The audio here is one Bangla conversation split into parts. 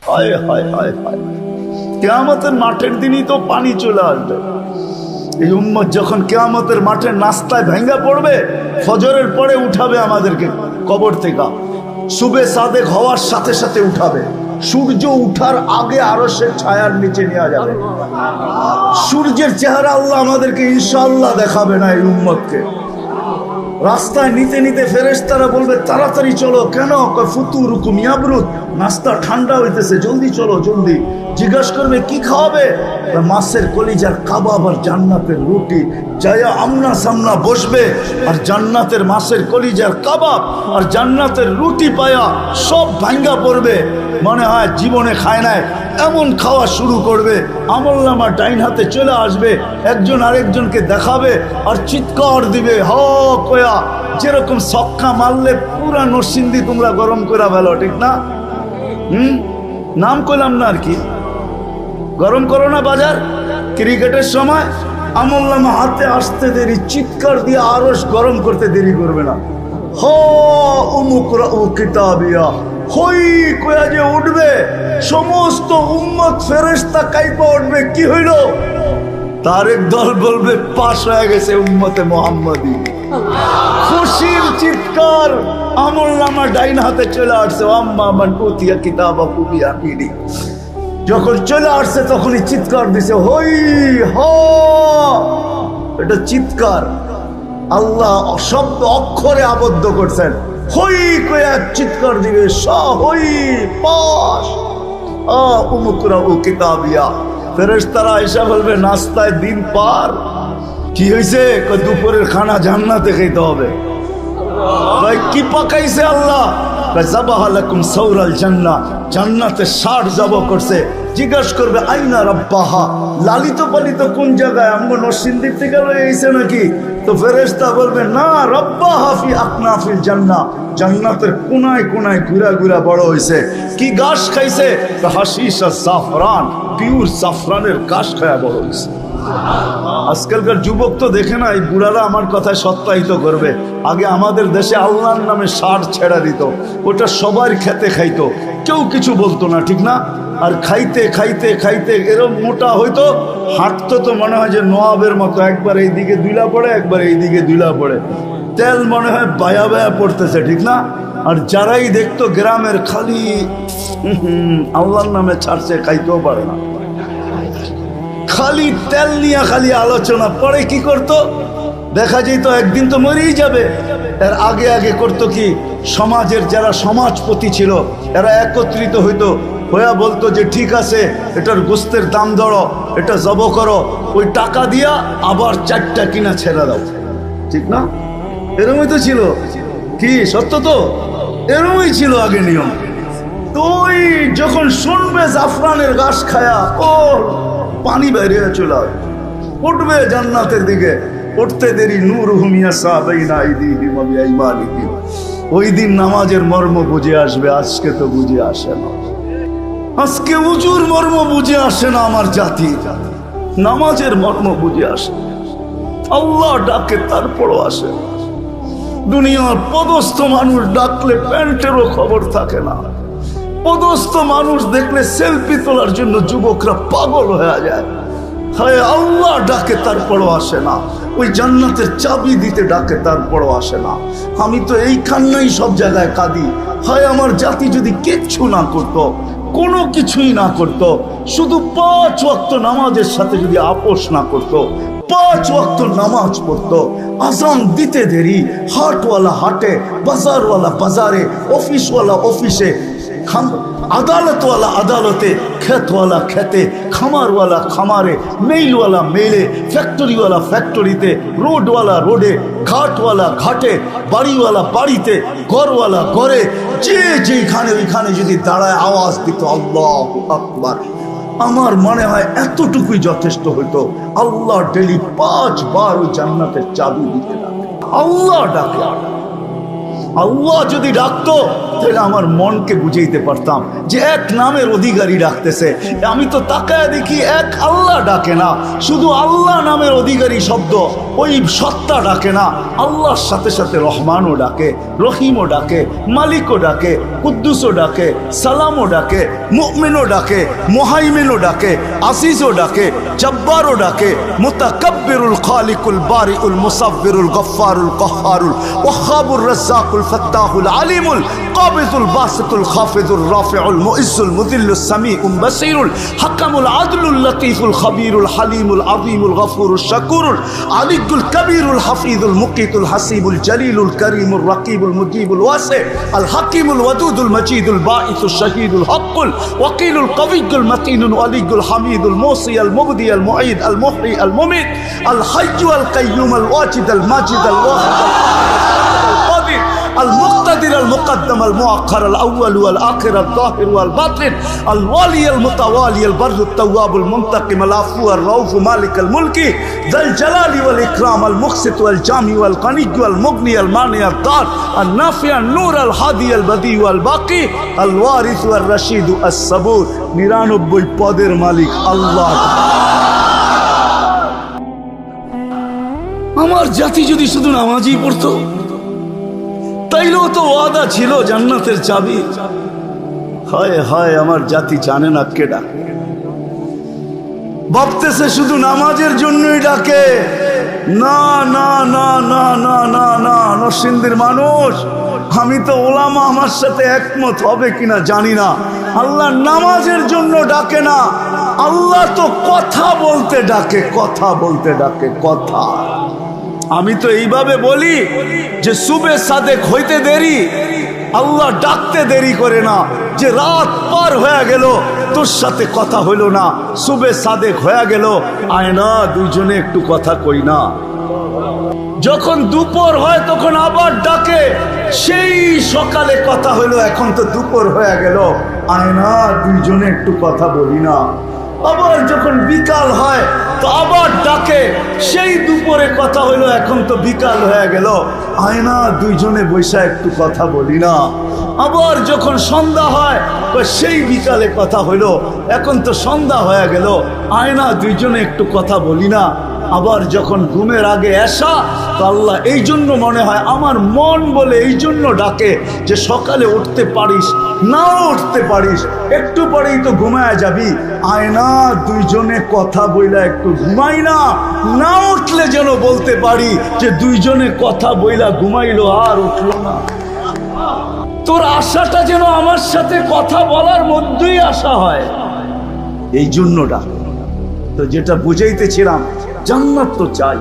হায় হায় হায় হায়, কিয়ামতের মাঠের দিনই তো পানি চলে আসবে। এই উম্মত যখন কিয়ামতের মাঠের নাস্তায় ভেঙ্গা পড়বে, ফজরের পরে উঠাবে আমাদেরকে কবর থেকে, সুবে সাদেক হওয়ার সাথে সাথে উঠাবে, সূর্য উঠার আগে আরশের ছায়ার নিচে নেওয়া যাবে। সূর্যের চেহারা আল্লাহ আমাদেরকে ইনশাআল্লাহ দেখাবে না এই উম্মতকে। রাস্তায় নিতে নিতে ফেরেশতারা বলবে তাড়াতাড়ি চলো। কেন? ফুতুরুকুম ইয়াবরুদ, নাস্তা ঠান্ডা হইতেছে, জলদি চলো জলদি। জিজ্ঞাসা করবে কি খাওয়াবে? মাছের কলিজার কাবাব আর জান্নাতের রুটি। যায়া আমনা সামনা বসবে আর জান্নাতের মাছের কলিজার কাবাব আর জান্নাতের রুটি পায়া সব ভাঙ্গা পড়বে, মনে হয় জীবনে খায় নাই এমন খাওয়া শুরু করবে। আমলনামা ডাইন হাতে চলে আসবে, একজন আরেকজনকে দেখাবে আর চিৎকার দিবে হ কয়া, যেরকম সক্কা মারলে পুরা নরসিংদী তোমরা গরম করে ফেলো, ঠিক না? নাম করলাম না আর কি, গরম করো না বাজার। ক্রিকেটের সময় আমলনামা হাতে আসতে দেরি, চিৎকার দিয়ে আরশ গরম করতে দেরি করবে না। হ উমুকরা ও কিতাবিয়া, হই কয়া যে উঠবে, সমস্ত উম্মত ফেরেশতা কাইপা উঠবে। কি হইল? তার এক দল বলবে পাশ হয়ে গেছে উম্মতে মুহাম্মাদি। খুশির চিৎকার, আমলনামা ডাইন হাতে চলে আসছে। আম্মা মান উতিয়া কিতাবাহু বিয়ামিনি, যখন চলে আসছে তখনই চিৎকার দিছে হই হ। এটা চিৎকার আল্লাহ শব্দ অক্ষরে আবদ্ধ করছেন। হই কয়া চিৎকার দিবে হই পাশ উমুকরা ও কিতাবিয়া। ফেরেশতারা এসে বলবে নাস্তায় দিন পার। কি হয়েছে? দুপুরের খানা জান্নাতে খেতে হবে। কি পাকাইছে আল্লাহ? জান্নাতে 60 জবাহ করছে। জিজ্ঞাসা করবে আইনা রাব্বাহা, লালিত পালিত কোন জায়গায়? আমগো নরসিংদীর থেকে লইছে নাকি? তো ফেরেশতা বলবে না, রাব্বাহা ফি আকনাফিল জান্নাহ, জান্নাতের কোনায় কোনায় ঘুরা ঘুরা বড় হইছে। কি ঘাস খাইছে? হাশিশ আর জাফরান, পিওর জাফরানের ঘাস খায়া বড় হইছে। আজকালকার যুবক তো দেখে না, এই বুড়ারা আমার কথায় সত্যায়িত করবে। আগে আমাদের দেশে আল্লাহর নামে ষাঁড় ছেড়া দিত, ওটা সবার খেতে খাইতো, কেউ কিছু বলতো না, ঠিক না? আর খাইতে খাইতে খাইতে এরকম মোটা হইতো, হাঁটতো তো মনে হয় যে নওয়াবের মতো, একবার এইদিকে দুইলা পড়ে একবার এইদিকে দুইলা পড়ে, তেল মনে হয় বায়া বায়া পড়তেছে, ঠিক না? আর যারাই দেখতো গ্রামের খালি আল্লাহর নামে ছাড়ছে, খাইতেও পারে না, খালি তেল নিয়ে খালি আলোচনা। পরে কি করত? দেখা যেত একদিন তো মরেই যাবে। এর আগে আগে করতো কি, সমাজের যারা সমাজপতি ছিল এরা একত্রিত হইতো, হইয়া বলতো যে ঠিক আছে এটার গোস্তের দাম ধরো, এটা জব করো, ওই টাকা দিয়া আবার 4টা কিনা ছেড়ে দাও, ঠিক না? এরমই তো ছিল। কি সত্য তো? এরমই ছিল আগে নিয়ম। তুই যখন শুনবে জাফরানের ঘাস খায়া, ও পানি বাইরে চলে উঠবে জান্নাতের দিকে। উঠতে দেরি নূর হুমিয়া সাহাবাইনা আইদিহিম ওয়া বিআইমানিহিম। ওই দিন নামাজের মর্ম বুঝে আসবে, আজকে তো বুঝে আসে না। আজকে উজুর মর্ম বুঝে আসে না আমার জাতি, নামাজের মর্ম বুঝে আসে। আল্লাহ ডাকে তারপরও আসে। দুনিয়ার পদস্থ মানুষ ডাকলে প্যান্টেরও খবর থাকে না। পদস্থ মানুষ দেখলে সেলফি তোলার জন্য যুবকরা পাগল হয়ে যায়। হায় আল্লাহ ডাকে তারপরও আসে না। ওই জান্নাতের চাবি দিতে ডাকে তারপরও আসে না। আমি তো এই কান্নাই সব জায়গায় কাঁদি। হায় আমার জাতি যদি কিচ্ছু না করতো, কোনো কিছুই না করতো, শুধু 5 ওয়াক্ত নামাজের সাথে যদি আপোষ না করতো, 5 ওয়াক্ত নামাজ পড়তো, আজান দিতে দেরি, হাটওয়ালা হাটে, বাজারওয়ালা বাজারে, অফিসওয়ালা অফিসে, আদালতওয়ালা আদালতে, খেতওয়ালা খেতে, খামারওয়ালা খামারে, মেইলওয়ালা মেইলে, ফ্যাক্টরিওয়ালা ফ্যাক্টরিতে, রোডওয়ালা রোডে, ঘাটওয়ালা ঘাটে, বাড়িওয়ালা বাড়িতে, ঘরওয়ালা ঘরে, যে যেখানে ওইখানে যদি দাঁড়ায় আওয়াজ দিত আল্লাহু আকবার, আমার মনে হয় এতটুকুই যথেষ্ট হইতো। আল্লাহ ডেলি 5 বার ওই জান্নাতের চাবি দিতে ডাকে। আল্লাহ ডাকে, আল্লাহ যদি ডাকতো তাহলে আমার মনকে বুঝাইতে পারতাম যে এক নামের অধিকারী ডাকতেছে। আমি তো তাকায় দেখি এক আল্লাহ ডাকে না, শুধু আল্লাহ নামের অধিকারী শব্দ, ওই সত্তা ডাকে না। আল্লাহর সাথে সাথে রহমানও ডাকে, রহিমও ডাকে, মালিকও ডাকে, কুদ্দুসও ডাকে, সালামও ডাকে, মুমিনও ডাকে, মুহাইমিনও ডাকে, আসিজও ডাকে, জব্বারও ডাকে, মুতাকাব্বিরুল খালিকুল বারিউল মুসাব্বিরুল গফফারুল কহ্হারুল ওয়াহ্হাবুর রাজ্জাকুল ফাত্তাহুল আলিমুল কাবিজুল বাসিতুল খাফিজুর রাফিউল মুইজ্জুল মুযিল্লুস সামিউল বাসীরুল হাকামুল আদলুল লতীফুল খবীরুল হালিমুল আযীমুল গফুরুশ শাকুরুল আলিয়ুল কবীরুল হাফিজুল মুকিতুল হাসিবুল জলিলুল করিমুর রাকিবুল মুজিবুল ওয়াসি আল হাকিমুল ওয়াদুদুল মজিদুল বাঈসুশ শাহীদুল হকুল ওয়াকিলুল কবিয়ুল মতিনুল ওয়ালিয়ুল হামিদুল মুসি আল মুবদি আল মুঈদ আল মুহয়ি আল মুমিত আল হাইয়্যু আল কাইয়্যুম আল ওয়াজিদ আল মাজিদ আল ওয়াহিদ المقتدر المقدم المؤخر الأول والآخر الظاهر والباطن الوالي المتوالي البر التواب المنتقم العفو الرؤوف مالك الملك ذا الجلال والإكرام المقسط والجامع والغني والمغني المانع الضار النافع النور الهادي البديع والباقي الوارث والرشيد الصبور 99 পদের মালিক আল্লাহ। আমার জাতি যদি শুধু নামাজই পড়তো তাইলেও তো ওয়াদা ছিল জান্নাতের চাবি। হায় হায়, আমার জাতি জানে না কে ডাকে, ভাবতেছে শুধু নামাজের জন্যই ডাকে। না না না না না না না, নরসিংদীর মানুষ, আমি তো ওলামা আমার সাথে একমত হবে কিনা জানি না, আল্লাহ নামাজের জন্য ডাকে না, আল্লাহ তো কথা বলতে ডাকে, কথা বলতে ডাকে, কথা। আমি তো এইভাবে বলি যে সুবে সাদেক হইতে দেরি, আল্লাহ ডাকতে দেরি করে না। যে রাত পার হয়ে গেল তোর সাথে কথা হইল না, সুবে সাদেক হয়ে গেল, আয় না দুইজনে একটু কথা কই না। যখন দুপুর হয় তখন আবার ডাকে, সেই সকালে কথা হইল, এখন তো দুপুর হয়ে গেল, আয় না দুইজনে একটু কথা বলি না। আবার যখন বিকাল হয় তো আবার ডাকে, সেই দুপুরে কথা হইলো, এখন তো বিকাল হয়ে গেল, আয় না দুইজনে বৈশা একটু কথা বলি না। আবার যখন সন্ধ্যা হয় তো সেই বিকালে কথা হইলো, এখন তো সন্ধ্যা হয়ে গেল, আয় না দুইজনে একটু কথা বলি না। আবার যখন ঘুমের আগে এসা তো আল্লাহ এই জন্য মনে হয় আমার মন বলে এই জন্য ডাকে যে সকালে উঠতে পারিস নাও উঠতে পারিস, একটু পরেই তো ঘুমায় যাবি, আয় না দুইজনে কথা বইলা একটু ঘুমাই না। না উঠলে যেন বলতে পারি যে দুইজনে কথা বইলা ঘুমাইলো আর উঠলো না। তোর আশাটা যেন আমার সাথে কথা বলার মধ্যেই আশা হয়, এই জন্য ডাক। তো যেটা বুঝাইতেছিলাম, জান্নাত তো চাই,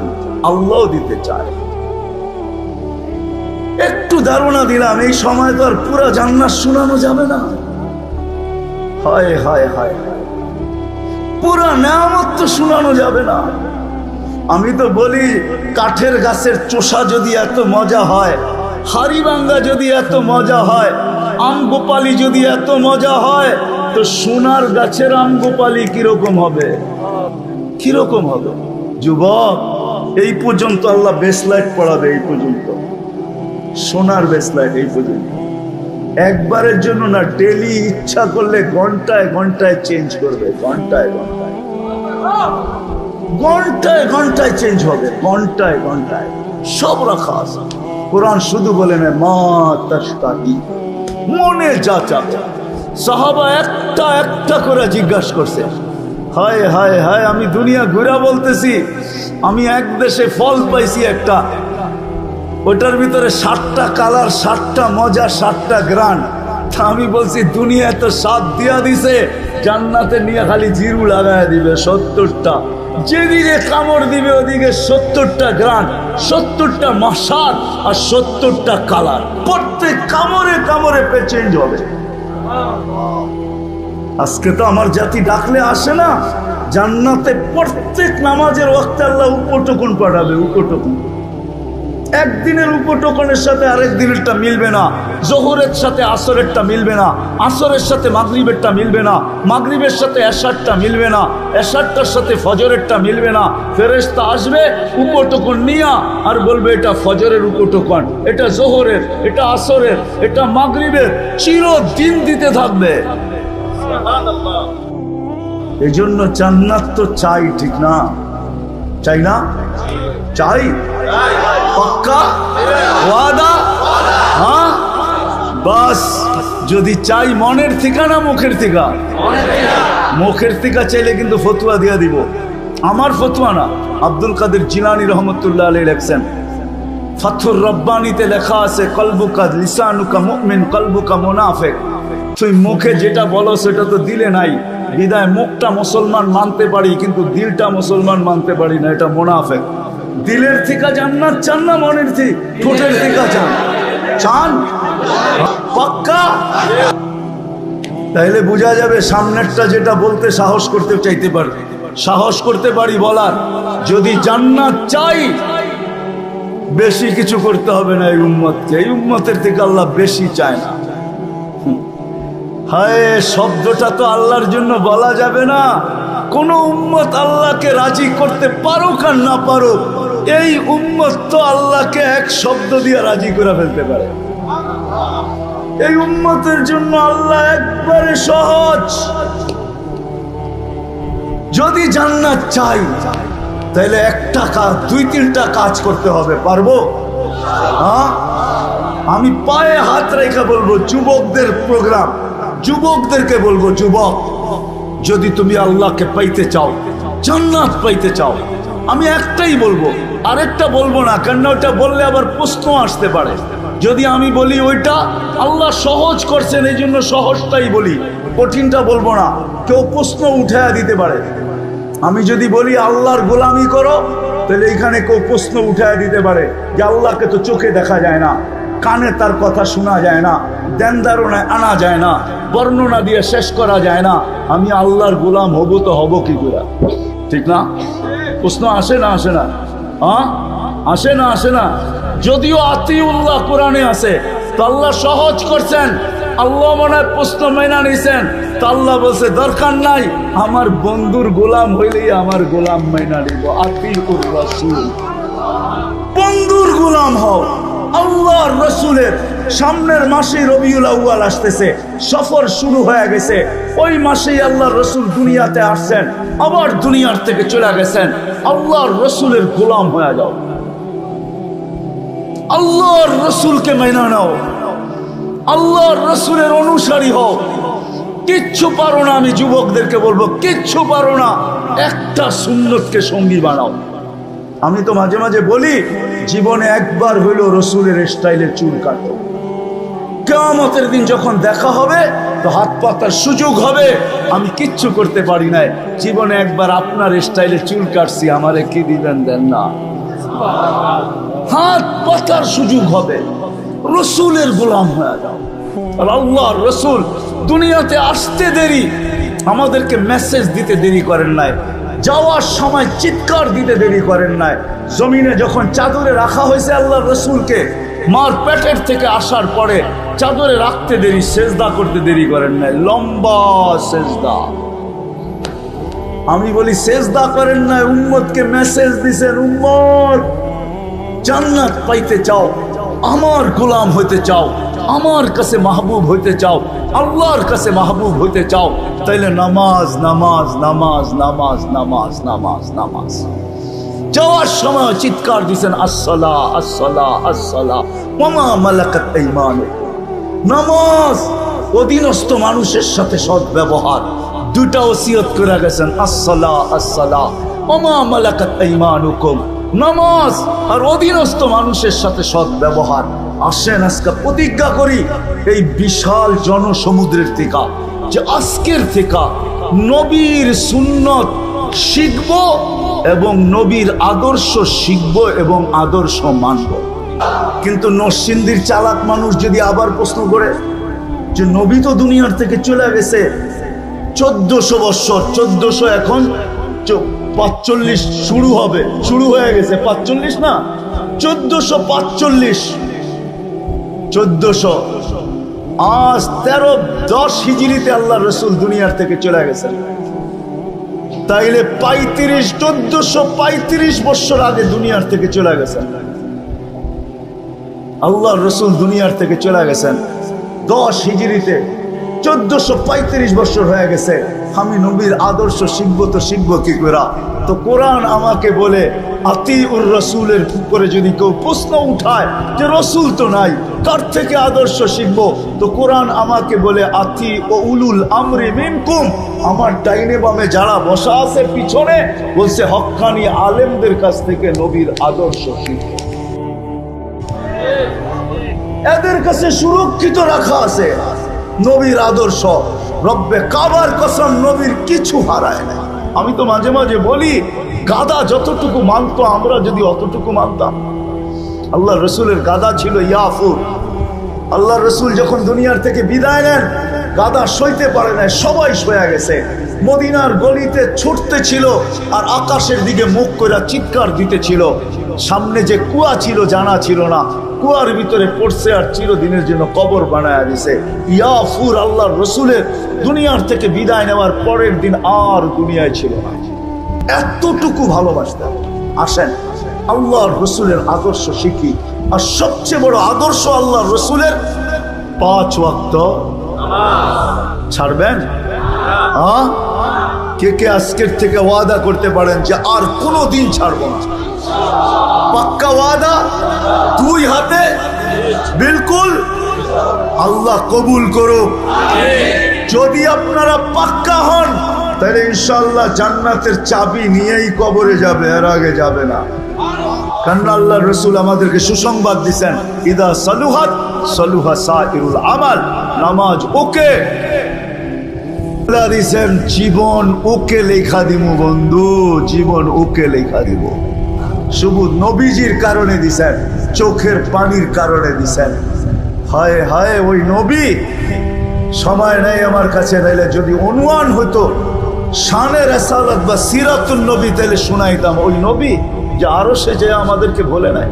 আল্লাহ দিতে চায়। একটু ধারণা দিলাম, এই সময় তো আর পুরা জান্নাত শোনানো যাবে না। হায় হায় হায়, পুরা নেয়ামত তো শোনানো যাবে না। আমি তো বলি কাঠের গাছের চোষা যদি এত মজা হয়, হাড়িভাঙ্গা যদি এত মজা হয়, আম গোপালি যদি এত মজা হয়, তো সোনার গাছের আম গোপালি কিরকম হবে, কিরকম হবে? যুবক, এই পর্যন্ত আল্লাহ বেসলাইট পড়াবে, এই পর্যন্ত সোনার বেসলাইট, এই পর্যন্ত একবারের জন্য না, ডেলি ইচ্ছা করলে ঘন্টায় ঘন্টায় চেঞ্জ করবে, ঘন্টায় ঘন্টায় ঘন্টায় ঘন্টায় চেঞ্জ হবে, ঘন্টায় ঘন্টায় সব রাখা আছে। কোরআন শুধু বলে না মা তাশতাহি, মনে যা চাবে। সাহাবা একটা একটা করে জিজ্ঞাসা করছে, হায় হায় হায়, আমি দুনিয়া ঘুরা বলতেছি, আমি এক দেশে ফল পাইছি একটা, ওটার ভিতরে 7টা কালার, 7টা মজা, 7টা গ্রান। তা আমি বলছি দুনিয়া তো স্বাদ দিয়া দিছে, জান্নাতে নিয়ে খালি জিরু লাগায় দিবে 70টা, যেদিকে কামড় দিবে ওদিকে 70টা গ্রান, 70টা মশাদ আর 70টা কালার, প্রত্যেক কামড়ে কামড়ে চেঞ্জ হবে। আজকে তো আমার জাতি ডাকলে আসে না। জান্নাতে প্রত্যেক নামাজের ওয়াক্তে আল্লাহ উপটকুন পাঠাবে, উপটকুন একদিনের উপটোকনের সাথে আরেক দিনেরটা মিলবে না, জোহরের সাথে আসরেরটা মিলবে না, আসরের সাথে মাগরিবেরটা মিলবে না, মাগরিবের সাথে এশারটা মিলবে না, এশারটার সাথে ফজরেরটা মিলবে না। ফেরেশতা আসবে উপটোকন নিয়া আর বলবে এটা ফজরের উপটোকন, এটা জোহরের, এটা আসরের, এটা মাগরিবের, চিরদিন দিতে থাকবে। এই জন্য জান্নাত তো চাই, ঠিক না? চাই না? চাই, পাক্কা ওয়াদা। হ্যাঁ, বাস যদি চাই মনের থেকে না মুখের থেকে? মুখের থেকে চাইলে কিন্তু ফতুয়া দিয়া দিব। আমার ফতুয়া না, আব্দুল কাদের জিলানী রহমতুল্লাহ আলাইহি লেখছেন, ফাথুর রব্বানিতে লেখা আছে, কলবুকা লিসানুকা মুমিন কলবুকা মুনাফিক। তুই মুখে যেটা বলো সেটা তো দিলে নাই, বিদায় মুখটা মুসলমান মানতে পারি কিন্তু দিলটা মুসলমান মানতে পারি না, এটা মুনাফিক। দিলের থেকে জান্নাত চান না মনের থেকে? ঠোঁটের থেকে চান? চান পাক্কা? তাইলে বোঝা যাবে সামনেরটা যেটা বলতে সাহস করতে চাইতে পারি, সাহস করতে পারি বলার। যদি জান্নাত চাই বেশি কিছু করতে হবে না এই উম্মতকে, এই উম্মতের থেকে আল্লাহ বেশি চায় না। হায়, শব্দটা তো আল্লাহর জন্য বলা যাবে না। কোন উম্মত আল্লাহকে রাজি করতে পারুক আর না পারুক, এই উম্মত তো আল্লাহকে এক শব্দ দিয়ে রাজি করে ফেলতে পারে। এই উম্মতের জন্য আল্লাহ একবারে সহজ। যদি জান্নাত চাই তাহলে একটা কাজ, দুই তিনটা কাজ করতে হবে। পারবো? হ্যাঁ, আমি পায়ে হাত রেখে বলবো, যুবকদের প্রোগ্রাম, যুবকদেরকে বলবো, যুবক যদি তুমি আল্লাহকে পাইতে চাও, জান্নাত পাইতে চাও, আমি একটাই বলবো, আরেকটা বলবো না, কেন ওটা বললে আবার প্রশ্ন আসতে পারে। যদি আমি বলি ওইটা আল্লাহ সহজ করছেন এই জন্য সহজটাই বলি, কঠিনটা বলবো না, কেউ প্রশ্ন উঠায়া দিতে পারে। আমি যদি বলি আল্লাহর গোলামি করো, তাহলে এখানে কেউ প্রশ্ন উঠায়া দিতে পারে যে আল্লাহকে তো চোখে দেখা যায় না, কানে তার কথা শোনা যায় না, দেনদারণায় আনা যায় না, বর্ণনা দিয়ে শেষ করা যায় না, আমি আল্লাহর গোলাম হব তো হব কি করে? ঠিক না? প্রশ্ন আসে না আসে না? হ্যাঁ, আসে না আসে না? যদিও আতিউল্লাহ কোরআনে আছে, তো আল্লাহ সহজ করছেন। আল্লাহ মনে হয় প্রশ্ন মেনা নিছেন, তো আল্লাহ বলছে দরকার নাই, আমার বন্ধুর গোলাম হইলেই আমার গোলাম মেনা নিব। আতিউর রাসূল, বন্ধুর গোলাম হও। আল্লাহর রসুলের সামনের মাসে রবিউল আউয়াল আসতেছে, সফর শুরু হয়ে গেছে। ওই মাসেই আল্লাহর রসুল দুনিয়াতে আসছেন, আবার দুনিয়ার থেকে চলে গেছেন। আল্লাহর রসুলের গোলাম হয়ে যাও, আল্লাহর রসুলকে মেনে নাও, আল্লাহর রসুলের অনুসারী হও। কিচ্ছু পারো না, আমি যুবকদেরকে বলবো, কিচ্ছু পারো না, একটা সুন্নতকে সঙ্গী বানাও। আমি তো মাঝে মাঝে বলি, জীবনে একবার হইল রসুলের স্টাইলে চুল কাটো। কিয়ামতের দিন যখন দেখা হবে তো হাত পাতার সুযোগ হবে, আমি কিচ্ছু করতে পারি নাই, জীবনে একবার আপনার স্টাইলে চুল কাটছি, আমারে কি দিবেন? দেন না। হাত পাতার সুযোগ হবে, রসুলের গোলাম হয়ে যাও। আর আল্লাহর রসুল দুনিয়াতে আসতে দেরি, আমাদেরকে মেসেজ দিতে দেরি করেন নাই, যাওয়ার সময় চিৎকার দিতে দেরি করেন নাই। জমিনে যখন চাদরে রাখা হয়েছে আল্লাহর রসুলকে, মার পেটের থেকে আসার পরে চাদরে রাখতে দেরি, সেজদা করতে দেরি করেন নাই, লম্বা সেজদা। আমি বলি সেজদা করেন নাই, উম্মতকে মেসেজ দিছেন, উম্মত জান্নাত পাইতে চাও, আমার গোলাম হইতে চাও, আমার কাছে মাহবুব হইতে চাও, আল্লাহর কাছে মাহবুব হইতে চাও, তাইলে নামাজ নামাজ নামাজ নামাজ নামাজ নামাজ নামাজ। যাওয়ার সময় চিৎকার দিছেন, আসসালাহ আসসালাহ আসসালাহ ওয়া মা মালাকাত আইমানুকুম। নামাজ, অধীনস্থ মানুষের সাথে সৎ ব্যবহার, দুটা ওসিয়ত করে গেছেন, আসসালাহ আসসালাহ ওয়া মা মালাকাত আইমানুকুম। নামাজ আর অধীনস্থ মানুষের সাথে সৎ ব্যবহার। আসেন আজকে প্রতিজ্ঞা করি এই বিশাল জনসমুদ্রের থেকে, যে আজকের থেকে নবীর সুন্নত শিখব এবং নবীর আদর্শ শিখব এবং আদর্শ মানব। কিন্তু নরসিংদীর চালাক মানুষ যদি আবার প্রশ্ন করে যে নবী তো দুনিয়ার থেকে চলে গেছে 1400 বৎসর, 1400 এখন 45 শুরু হবে, শুরু হয়ে গেছে 45 না, 1445, 1400, আজ 1310 হিজরিতে আল্লাহ রসুল দুনিয়ার থেকে চলে গেছেন। তাইলে 1435 বছর আগে দুনিয়ার থেকে চলে গেছেন। আল্লাহ রসুল দুনিয়ার থেকে চলে গেছেন 10 হিজরিতে, 1435 বছর হয়ে গেছে। আমি নবীর আদর্শ শিখবো তো শিখবো কি করে? তো কোরআন আমাকে বলে আতিউর রসুলের উপরে যদি কেউ প্রশ্ন উঠায় যে রসুল তো নাই, কার থেকে আদর্শ শিখবো? তো কোরআন আমাকে বলে আতি ও উলুল আমরি মিনকুম, আমার ডাইনে বামে যারা বসা আছে পিছনে, বলছে হক্কানি আলেমদের কাছ থেকে নবীর আদর্শ শিখবো। এদের কাছে সুরক্ষিত রাখা আছে নবীর আদর্শ। রব্বে কাবার কসম, নবীর কিছু হারায় না। আমি তো মাঝে মাঝে বলি, গাদা যতটুকু মানতো আমরা যদি অতটুকু মানতাম। আল্লাহ রসুলের গাদা ছিল ইয়াফুর। আল্লাহ রসুল যখন দুনিয়ার থেকে বিদায় নেন, গাদা সইতে পারে না, সবাই সয়ে গেছে। মদিনার গলিতে ছুটতে ছিল আর আকাশের দিকে মুখ করে চিৎকার দিতেছিল। সামনে যে কুয়া ছিল জানা ছিল না, কুয়ার ভিতরে পড়ছে আর চিরদিনের জন্য কবর বানায় দিছে। ইয়াফুর আল্লাহ রসুলের দুনিয়ার থেকে বিদায় নেওয়ার পরের দিন আর দুনিয়ায় ছিল না। এতটুকু ভালোবাসতেন। আসেন আল্লাহর রসুলের আদর্শ শিখি। আর সবচেয়ে বড় আদর্শ আল্লাহ রসুলের 5 ওয়াক্ত ছাড়বেন। হ্যাঁ, কে কে আজকের থেকে ওয়াদা করতে পারেন যে আর কোনো দিন ছাড়বো না? পাক্কা ওয়াদা, 2 হাতে বিলকুল। আল্লাহ কবুল করুক। যদি আপনারা পাক্কা হন তাহলে ইনশাআল্লাহ জান্নাতের চাবি নিয়েই কবরে যাবে, এর আগে যাবে না। কারণ আল্লাহ রসুল আমাদেরকে সুসংবাদ দিচ্ছেন, ইদা সালুহাত সালুহা সাইরুল আমাল। নামাজ ওকে দিছেন, জীবন ওকে লেখা দিব বন্ধু, জীবন ওকে লেখা দিব। শুধু নবীজির কারণে দিছেন, চোখের পানির কারণে দিছেন। হায় হায় ওই নবী, সময় নেই আমার কাছে, নাইলে যদি অনুমান হতো শানে রাসালাত বা সিরাতুন নবী তাহলে শোনাইতাম। ওই নবী যে আরো সে যে আমাদেরকে বলে নাই।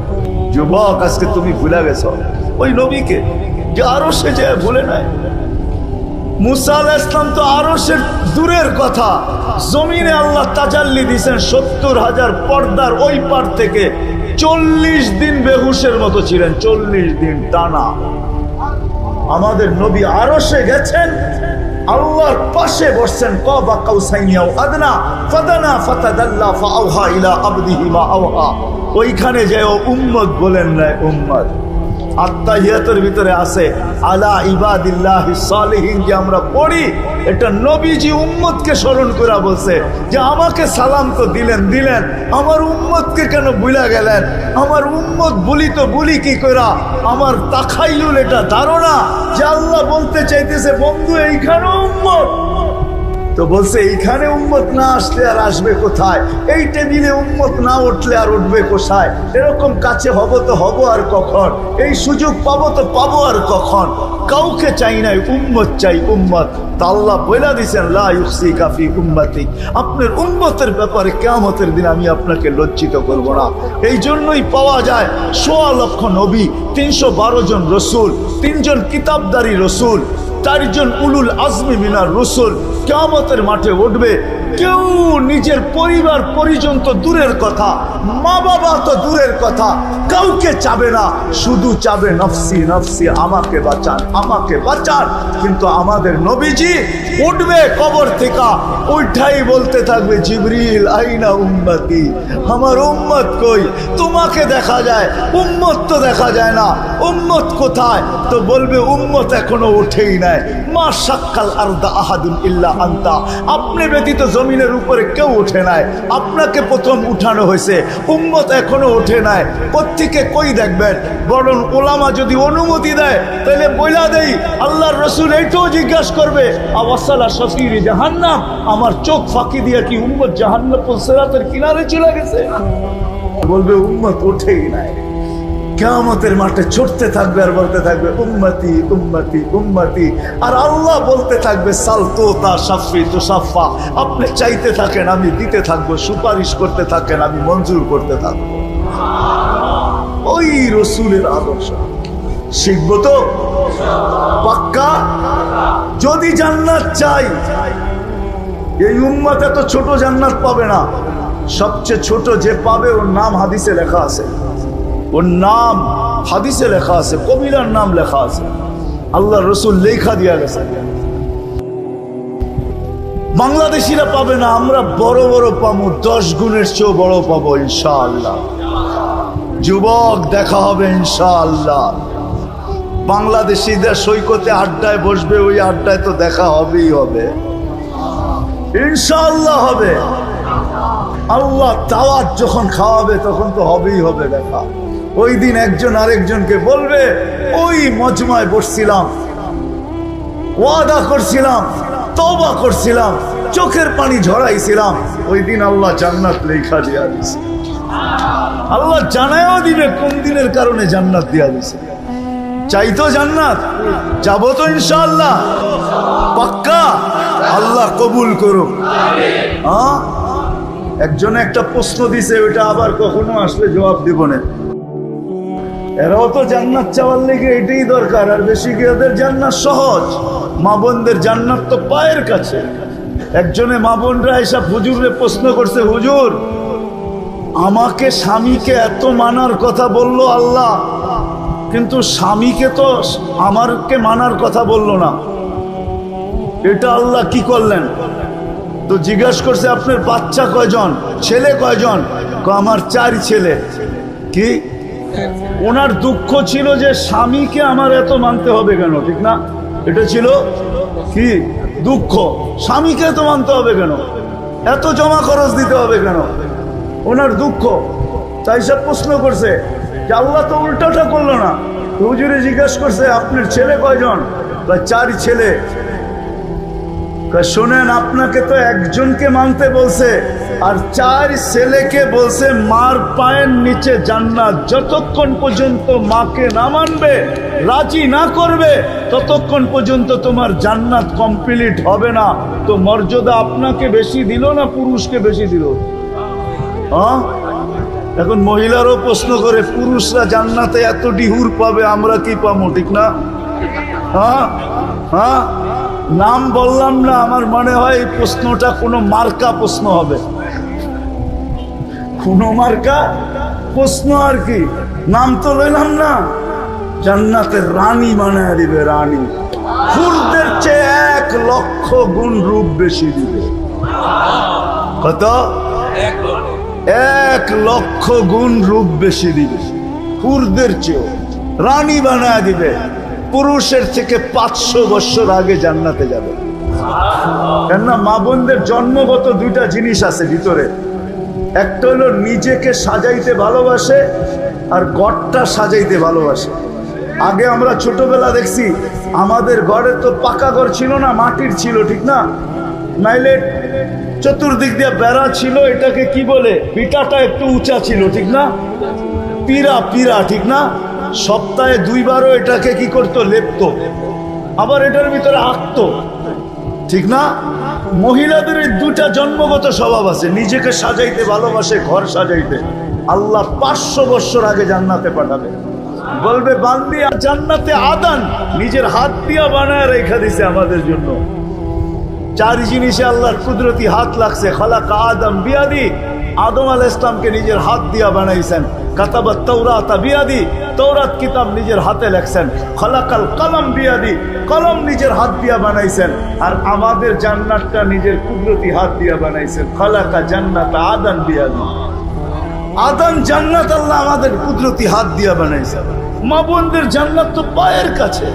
যুবক, আজকে তুমি ভুলে গেছো ওই নবীকে যে আরো সে যে বলে নাই। মুসা আলাইহিস সালাম তো আরশের দূরের কথা, জমিনে আল্লাহ তাজাল্লি দিয়েছেন। 70,000 পর্দার ওই পার থেকে 40 দিন বেহুশের মতো ছিলেন, 40 দিন টানা। আমাদের নবী আরশে গেছেন, আল্লাহর পাশে বসছেন। কাবা কাউসাইনি আও আদনা ফাদানা ফাতাদাল্লা ফাআওহা ইলা আবদিহি মা আওহা। ওইখানে যে উম্মত বলেন না, উম্মত আত্তাহিয়াতের ভিতরে আছে আলা ইবাদিল্লাহিস সালিহিন যে আমরা পড়ি, এটা নবীজি উম্মতকে স্মরণ করে বলছে যে আমাকে সালাম তো দিলেন, আমার উম্মতকে কেন ভুলে গেলেন? আমার উম্মত বলি তো বলি কি কইরা? আমার তাখাইয়ুল এটা ধারণা যে আল্লাহ বলতে চাইতেছে বন্ধু এইখানে উম্মত। তো বলছে এইখানে উম্মত না আসলে আর আসবে কোথায়? এই টেবিলে উম্মত না উঠলে আর উঠবে কোথায়? এরকম কাছে হব তো হব আর কখন? এই সুযোগ পাবো তো পাবো আর কখন? কাউকে চাই নাই, উম্মত চাই, উম্মত। তা আল্লাহ বলে দিয়েছেন লা ইউসিকা ফি উম্মতি, আপনার উম্মতের ব্যাপারে কিয়ামতের দিন আমি আপনাকে লজ্জিত করব না। এই জন্যই পাওয়া যায় ১৬ লক্ষ নবী, ৩১২ জন রসুল, ৩ জন কিতাবদারি রসুল, ৪ জন উলুল আজমি মিনার রসুল কিয়ামতের মাঠে উঠবে। কেউ নিজের পরিবার পরিজন তো দূরের কথা, মা বাবা তো দূরের কথা, কাউকে চাবে না, শুধু চাবে নফসি নফসি, আমাকে বাঁচান, আমাকে বাঁচান। কিন্তু আমাদের নবীজি উঠবে কবর থেকে, উঠাই বলতে থাকবে জিবরিল আইনা উম্মতি, আমার উম্মত কই? তোমাকে দেখা যায়, উম্মত তো দেখা যায় না, উম্মত কোথায়? তো বলবে উম্মত এখনো ওঠেই নাই। মা শাক্কাল আরদা আহাদুন ইল্লা আনতা, আপনি ব্যতীত জমিনের উপরে কেউ ওঠে নাই, আপনাকে প্রথম উঠানো হয়েছে, উম্মত এখনো ওঠে নাই। কোত্থেকে কই দেখবেন? বরং ওলামা যদি অনুমতি দেয় তাহলে বইলা দেই, আল্লাহর রসুল এইটাও জিজ্ঞাসা করবে আওয়াসালা শফির জাহান্নাম, আমার চোখ ফাঁকি দিয়া কি উম্মত জাহান্নাম সিরাতের কিনারে চলে গেছে? বলবে উম্মত ওঠেই নাই। কিয়ামতের মাঠে ছুটতে থাকবে আর বলতে থাকবে উম্মতি উম্মতি উম্মতি। আর আল্লাহ বলতে থাকবে সাল তোতা শাফি তুসাফা, আপনি চাইতে থাকেন আমি দিতে থাকবো, সুপারিশ করতে থাকেন আমি মঞ্জুর করতে থাকবো। ওই রসুলের আদর্শ শিখবো তো পাক্কা। যদি জান্নাত চাই, এই উম্মত এত ছোট জান্নাত পাবে না। সবচেয়ে ছোট যে পাবে ওর নাম হাদিসে লেখা আছে, ওর নাম হাদিসে লেখা আছে, কবিরার নাম লেখা আছে, আল্লাহ রসুল লেখা দিয়া গেছে। বাংলাদেশিরা পাবে না, আমরা বড় বড় পাবো, 10 গুণের চেয়েও বড় পাবো ইনশাআল্লাহ। যুবক দেখা হবে ইনশাআল্লাহ। বাংলাদেশিদের সৈকতে আড্ডায় বসবে, ওই আড্ডায় তো দেখা হবেই হবে ইনশাআল্লাহ হবে। আল্লাহ দাওয়াত যখন খাওয়াবে তখন তো হবেই হবে দেখা। ওই দিন একজন আরেকজনকে বলবে, ওই মজমায় বসছিলাম, ওয়াদা করছিলাম, তওবা করছিলাম, চোখের পানি ঝরাইছিলাম, ওই দিন আল্লাহ জান্নাত লেখা দিয়া দিছে। আল্লাহ জানায়ও দিবে কোন দিনের কারণে জান্নাত দিয়া দিছে। চাই তো জান্নাত, যাবো তো ইনশাআল্লাহ পাক্কা। আল্লাহ কবুল করুক। হ্যাঁ, একজনে একটা প্রশ্ন দিছে, ওইটা আবার কখনো আসলে জবাব দিব না। এরাও তো জান্নাত চাওয়ার লেগে এটাই দরকার, আর বেশি কি ওদের জান্নাত সহজ? মা বোনদের জান্নাত তো পায়ের কাছে। একজনে মা বোনরা এসব হুজুরে প্রশ্ন করছে, হুজুর আমাকে স্বামীকে এত মানার কথা বললো আল্লাহ, কিন্তু স্বামীকে তো আমারকে মানার কথা বললো না, এটা আল্লাহ কি করলেন? তো জিজ্ঞাসা করছে, আপনার বাচ্চা কয়জন, ছেলে কয়জন? আমার 4 ছেলে। কি? ওনার দুঃখ ছিল যে স্বামীকে আমার এত মানতে হবে কেন, ঠিক না? এটা ছিল কি দুঃখ, স্বামীকে এত মানতে হবে কেন, এত জমা খরচ দিতে হবে কেন, ওনার দুঃখ। তাই সব প্রশ্ন করছে যে আল্লাহ তো উল্টাটা করলো না। হুজুরে জিজ্ঞাসা করছে, আপনার ছেলে কয়জন? 4 ছেলে। শোনেন, আপনাকে তো একজনকে মানতে বলছে, আর 4 ছেলেকে বলছে মার পায়ের নিচে জান্নাত। যতক্ষণ পর্যন্ত মাকে না মানবে, রাজি না করবে, ততক্ষণ পর্যন্ত তোমার জান্নাত কমপ্লিট হবে না। তো মর্যাদা আপনাকে বেশি দিল না পুরুষকে বেশি দিল? হ্যাঁ, এখন মহিলারও প্রশ্ন করে, পুরুষরা জান্নাতে এত ডিহুর পাবে, আমরা কি পাবো, ঠিক না? হ্যাঁ হ্যাঁ, নাম বললাম না, আমার মনে হয় এই প্রশ্নটা কোনো মার্কা প্রশ্ন হবে, কোনো মার্কা প্রশ্ন আর কি। নাম তো লইলাম না, জান্নাতের রানী বানায় দিবে, রানী। হুরদের চেয়ে 1 লক্ষ গুণ রূপ বেশি দিবে। কত? 1 লক্ষ গুণ রূপ বেশি দিবে, হুরদের চেয়ে রানী বানায় দিবে। পুরুষের থেকে 500 বছর আগে জান্নাতে যাবে। কেননা মা বোনদের জন্মগত 2টা জিনিস আছে ভিতরে। একটা হলো নিজেকে সাজাইতে ভালোবাসে, আর ঘরটা সাজাইতে ভালোবাসে। আগে আমরা ছোটবেলা দেখছি, আমাদের ঘরে তো পাকা ঘর ছিল না, মাটির ছিল, ঠিক না? নাইলে চতুর্দিক দিয়ে বেড়া ছিল, এটাকে কি বলে, পিঠাটা একটু উঁচা ছিল, ঠিক না? পিরা, পিরা, ঠিক না? সপ্তাহে 2 বারও এটাকে কি করতো, লেপতো, আবার এটার ভিতরে আঁকতো, ঠিক না? মহিলাদের এই 2টা জন্মগত স্বভাব আছে, নিজেকে সাজাইতে ভালোবাসে, ঘর সাজাইতে। আল্লাহ 500 বছর আগে জান্নাতে পাঠাবে, বলবে বান্দি জান্নাতে আদান নিজের হাত দিয়া বানায় রেখা দিছে আমাদের জন্য। 4 জিনিসে আল্লাহর কুদরতি হাত লাগছে। খালাকা আদম বিয়াদি, আদম আলাইহিস সালামকে নিজের হাত দিয়া বানাইছেন। কাতাবাত তাওরাত বিয়াদি, তাওরাত কিতাব নিজের হাতে লেখছেন। খালাকাল কলম বিয়াদি, কলম নিজের হাত দিয়া বানাইছেন। আর আমাদের জান্নাতটা নিজের কুদরতি হাত দিয়া বানাইছেন। খালাকা জান্নাত আদম বিয়াদি, আদম জান্নাত আল্লাহ আমাদের কুদরতি হাত দিয়া বানাইছেন। মা বোনদের জান্নাত তো পায়ের কাছে।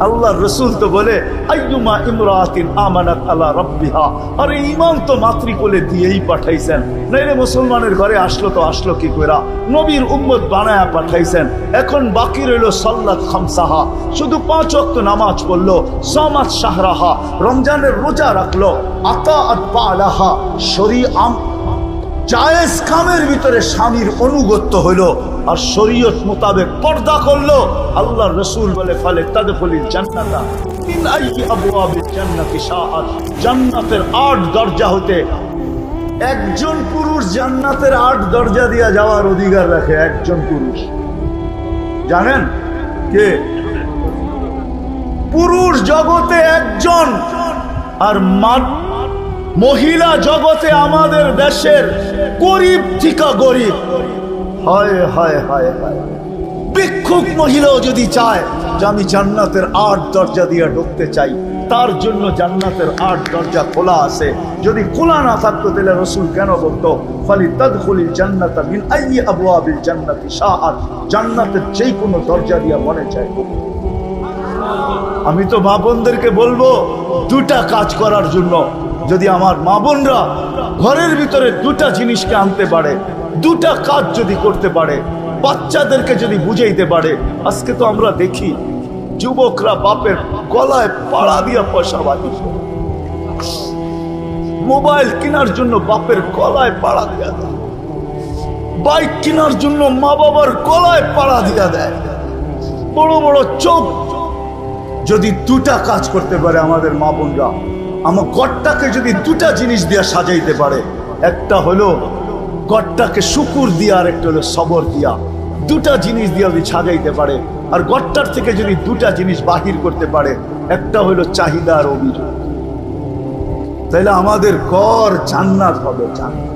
আল্লাহ রসুল তো বলে, আইয়ুমা ইমরাতিন আমানাত আলা রাব্বিহা, আরে ঈমান তো মাতৃকোলে দিয়েই পাঠাইছেন, নাইলে মুসলমানের ঘরে আসলো তো আসলো কি কইরা? নবীর উম্মত বানায়া পাঠাইছেন। এখন বাকি রইল সাল্লাত খামসাহা, শুধু 5 ওয়াক্ত নামাজ পড়লো, সামাত শাহরাহা, রমজানের রোজা রাখলো, আতাআত বালাহা, শরীআত জায়েজ কামের ভিতরে স্বামীর অনুগত্য হইল, আর শরীয়ত মোতাবেক পর্দা করলো। আল্লাহ রসুল বলে, ফালে তাদখুলিল জান্নাতা মিন আইয়ি আবওয়াবিল জান্নাতি শাআত, জান্নাতের 8 দরজা হতে একজন পুরুষ জান্নাতের 8 দরজা দিয়া যাওয়ার অধিকার রাখে, একজন পুরুষ। জানেন কে? পুরুষ জগতে একজন, আর মহিলা জগতে আমাদের দেশের গরিব থেকে গরিব। হায় হায় হায় হায়, ভিক্ষুক মহিলাও যদি চায় যে আমি জান্নাতের 8 দরজা দিয়ে ঢুকতে চাই, তার জন্য জান্নাতের 8 দরজা খোলা আছে। যদি খোলা না থাকতো তাহলে রাসূল কেন বলতো ফালিতাদখুলিল জান্নাতা মিন আইয়ি আবওয়াবিল জান্নাতি শাআত, জান্নাতের যে কোনো দরজা দিয়ে মনে চায়। আমি তো মা বোনদেরকে বলবো দুটা কাজ করার জন্য। যদি আমার মা বোনরা ঘরের ভিতরে দুটা জিনিসকে আনতে পারে, দুটা কাজ যদি করতে পারে, বাচ্চাদেরকে যদি বুঝাইতে পারে। আজকে তো আমরা দেখি যুবকরা বাপের গলায় পাড়া দিয়া পয়সা বাঁধিয়েছে, মোবাইল কেনার জন্য বাপের গলায় পাড়া দিয়া দেয়, বাইক কেনার জন্য মা বাবার গলায় পাড়া দিয়া দেয়, বড় বড় চোখ। যদি দুটা কাজ করতে পারে আমাদের মা বোনরা, আমার ঘরটাকে যদি দুটা জিনিস দিয়া সাজাইতে পারে, একটা হলো ঘরটাকে শুকুর দিয়া, আর একটা হলো সবর দিয়া, দুটা জিনিস দিয়া যদি সাজাইতে পারে, আর ঘরটার থেকে যদি দুটা জিনিস বাহির করতে পারে, একটা হলো চাহিদা আর অভিযোগ, তাহলে আমাদের ঘর জান্নাত হবে। জান্নাত